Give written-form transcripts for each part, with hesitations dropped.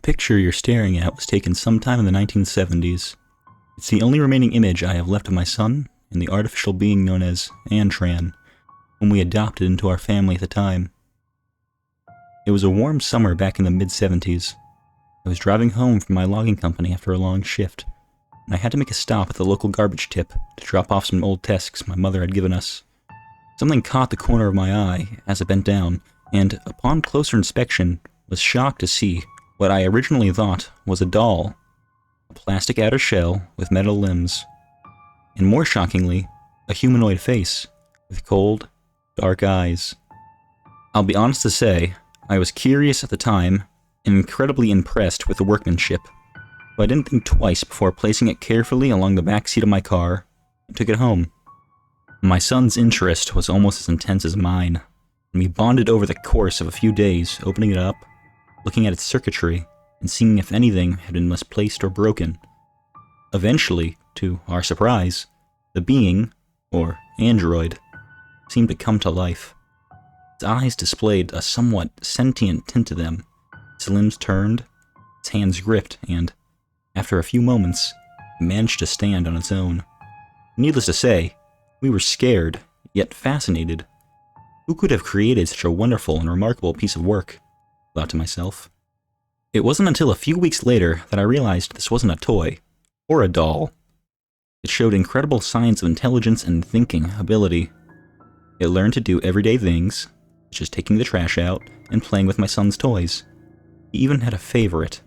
picture you're staring at was taken sometime in the 1970s. It's the only remaining image I have left of my son and the artificial being known as Antran, whom we adopted into our family at the time. It was a warm summer back in the mid-70s. I was driving home from my logging company after a long shift, and I had to make a stop at the local garbage tip to drop off some old tesks my mother had given us. Something caught the corner of my eye as I bent down, and upon closer inspection, was shocked to see what I originally thought was a doll, a plastic outer shell with metal limbs, and more shockingly, a humanoid face with cold, dark eyes. I'll be honest to say, I was curious at the time and incredibly impressed with the workmanship, but I didn't think twice before placing it carefully along the back seat of my car and took it home. My son's interest was almost as intense as mine, and we bonded over the course of a few days, opening it up, looking at its circuitry, and seeing if anything had been misplaced or broken. Eventually, to our surprise, the being, or android, seemed to come to life. Its eyes displayed a somewhat sentient tint to them. Its limbs turned, its hands gripped, and, after a few moments, it managed to stand on its own. Needless to say, we were scared, yet fascinated. Who could have created such a wonderful and remarkable piece of work? I thought to myself. It wasn't until a few weeks later that I realized this wasn't a toy, or a doll. It showed incredible signs of intelligence and thinking ability. It learned to do everyday things, such as taking the trash out and playing with my son's toys. He even had a favorite,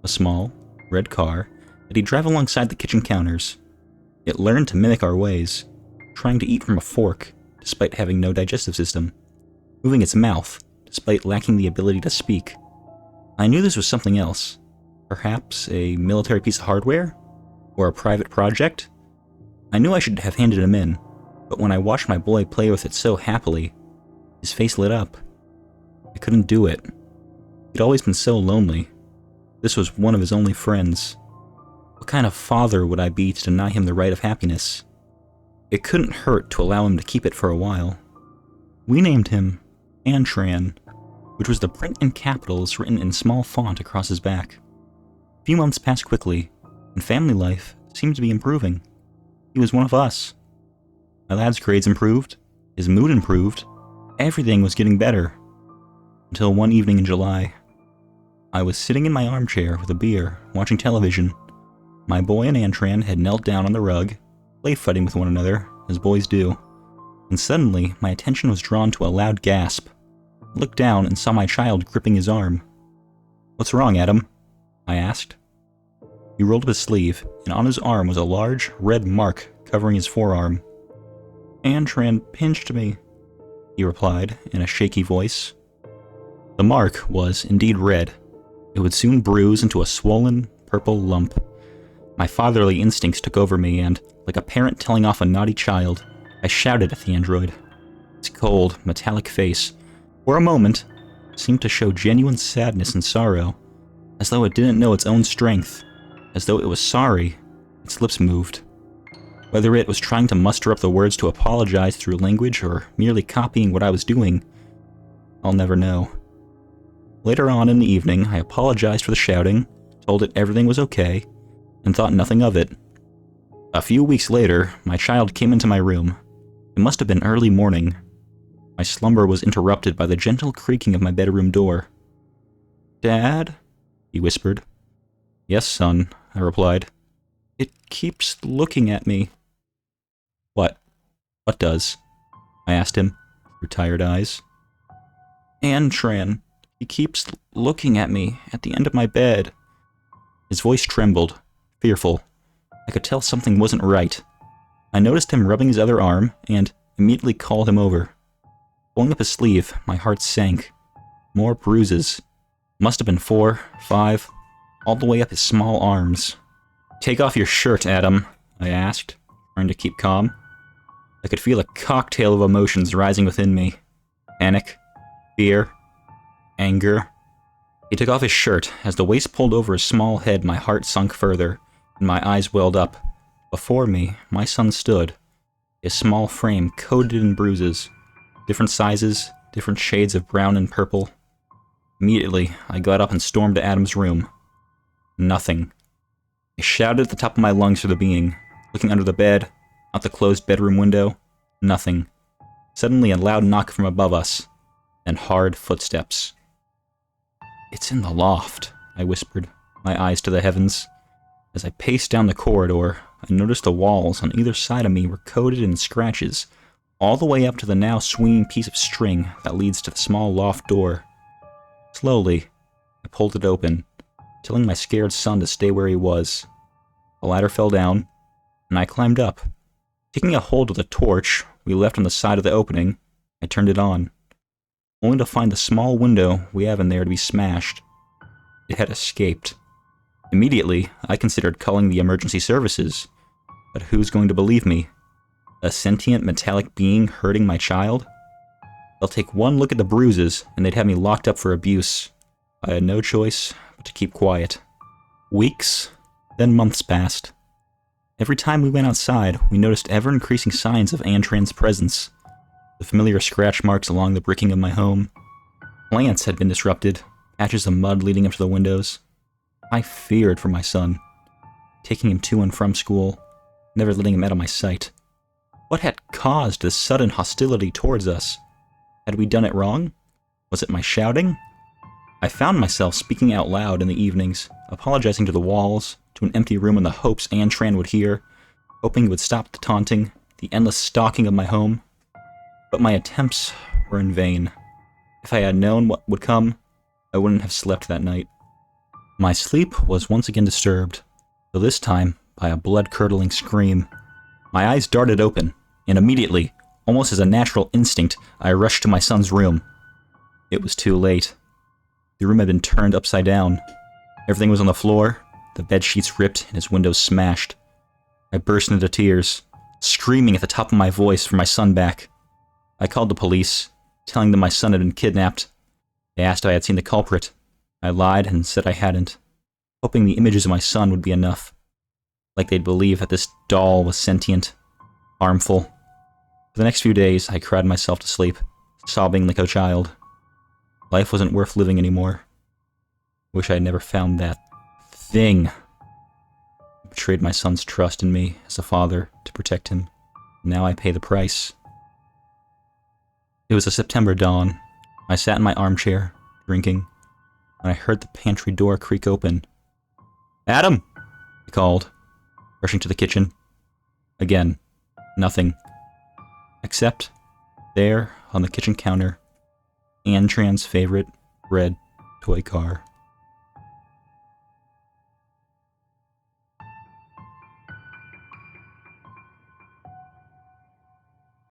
a small, red car that he'd drive alongside the kitchen counters. It learned to mimic our ways, trying to eat from a fork despite having no digestive system, moving its mouth despite lacking the ability to speak. I knew this was something else, perhaps a military piece of hardware, or a private project. I knew I should have handed him in, but when I watched my boy play with it so happily, his face lit up. I couldn't do it. He'd always been so lonely. This was one of his only friends. What kind of father would I be to deny him the right of happiness? It couldn't hurt to allow him to keep it for a while. We named him Antran, which was the print in capitals written in small font across his back. A few months passed quickly, and family life seemed to be improving. He was one of us. My lad's grades improved, his mood improved, everything was getting better. Until one evening in July. I was sitting in my armchair with a beer, watching television. My boy and Antran had knelt down on the rug, play-fighting with one another, as boys do, and suddenly my attention was drawn to a loud gasp. I looked down and saw my child gripping his arm. "What's wrong, Adam?" I asked. He rolled up his sleeve, and on his arm was a large, red mark covering his forearm. "Antran pinched me," he replied in a shaky voice. The mark was indeed red. It would soon bruise into a swollen, purple lump. My fatherly instincts took over me, and, like a parent telling off a naughty child, I shouted at the android. Its cold, metallic face, for a moment, seemed to show genuine sadness and sorrow, as though it didn't know its own strength, as though it was sorry. Its lips moved. Whether it was trying to muster up the words to apologize through language or merely copying what I was doing, I'll never know. Later on in the evening, I apologized for the shouting, told it everything was okay, and thought nothing of it. A few weeks later, my child came into my room. It must have been early morning. My slumber was interrupted by the gentle creaking of my bedroom door. "Dad?" he whispered. "Yes, son," I replied. "It keeps looking at me." "What? What does?" I asked him, through tired eyes. "Antran. He keeps looking at me at the end of my bed." His voice trembled, fearful. I could tell something wasn't right. I noticed him rubbing his other arm, and immediately called him over. Pulling up his sleeve, my heart sank. More bruises. Must have been 4, 5, all the way up his small arms. "Take off your shirt, Adam," I asked, trying to keep calm. I could feel a cocktail of emotions rising within me. Panic, fear, anger. He took off his shirt. As the waist pulled over his small head, my heart sunk further, and my eyes welled up. Before me, my son stood, his small frame coated in bruises, different sizes, different shades of brown and purple. Immediately, I got up and stormed to Adam's room. Nothing. I shouted at the top of my lungs for the being, looking under the bed, out the closed bedroom window. Nothing. Suddenly, a loud knock from above us, and hard footsteps. "It's in the loft," I whispered, my eyes to the heavens. As I paced down the corridor, I noticed the walls on either side of me were coated in scratches, all the way up to the now swinging piece of string that leads to the small loft door. Slowly, I pulled it open, telling my scared son to stay where he was. The ladder fell down, and I climbed up. Taking a hold of the torch we left on the side of the opening, I turned it on, only to find the small window we have in there to be smashed. It had escaped. Immediately, I considered calling the emergency services, but who's going to believe me? A sentient metallic being hurting my child? They'll take one look at the bruises, and they'd have me locked up for abuse. I had no choice but to keep quiet. Weeks, then months passed. Every time we went outside, we noticed ever-increasing signs of Antran's presence. The familiar scratch marks along the bricking of my home. Plants had been disrupted, patches of mud leading up to the windows. I feared for my son, taking him to and from school, never letting him out of my sight. What had caused this sudden hostility towards us? Had we done it wrong? Was it my shouting? I found myself speaking out loud in the evenings, apologizing to the walls, to an empty room in the hopes Antran would hear, hoping he would stop the taunting, the endless stalking of my home. But my attempts were in vain. If I had known what would come, I wouldn't have slept that night. My sleep was once again disturbed, though this time by a blood-curdling scream. My eyes darted open, and immediately, almost as a natural instinct, I rushed to my son's room. It was too late. The room had been turned upside down. Everything was on the floor, the bed sheets ripped, and his windows smashed. I burst into tears, screaming at the top of my voice for my son back. I called the police, telling them my son had been kidnapped. They asked if I had seen the culprit. I lied and said I hadn't, hoping the images of my son would be enough. Like they'd believe that this doll was sentient, harmful. For the next few days, I cried myself to sleep, sobbing like a child. Life wasn't worth living anymore. Wish I had never found that thing. I betrayed my son's trust in me as a father to protect him. Now I pay the price. It was a September dawn. I sat in my armchair, drinking, when I heard the pantry door creak open. "Adam!" I called, rushing to the kitchen. Again, nothing. Except, there, on the kitchen counter, Antran's favorite red toy car.